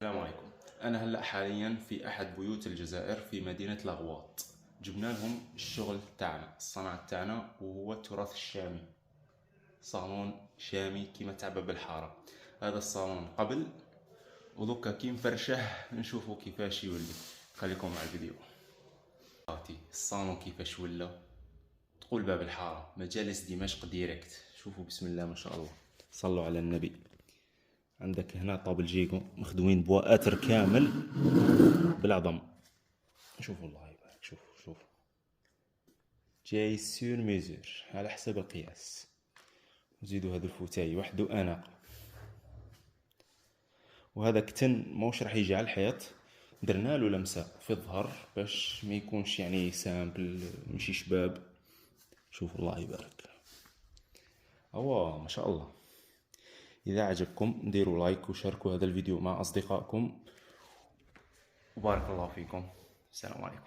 السلام عليكم. أنا هلأ حاليا في أحد بيوت الجزائر في مدينة لغواط. جبنا لهم الشغل تاعنا، الصنعة تاعنا، وهو التراث الشامي. صالون شامي كيما تعبى بالحارة. هذا الصالون قبل، ودوكا كي نفرشه نشوفوا كيفاش يولي. خليكم مع الفيديو. الصالون كيفاش ولا، تقول باب الحارة، مجالس دمشق ديريكت. شوفوا بسم الله ما شاء الله، صلوا على النبي. عندك هنا طابل جيجو مخدومين بواتر كامل بالعظم. شوفوا الله يبارك، شوفوا جاي سور ميزور على حسب القياس. وزيدوا هذا الفوتاي وحده اناقه، وهذا كتن موش راح يجي على الحيط، درنا له لمسه في الظهر باش ما يكونش يعني سامبل مشي شباب. شوفوا الله يبارك، ما شاء الله. اذا عجبكم ديروا لايك وشاركوا هذا الفيديو مع اصدقائكم، وبارك الله فيكم. السلام عليكم.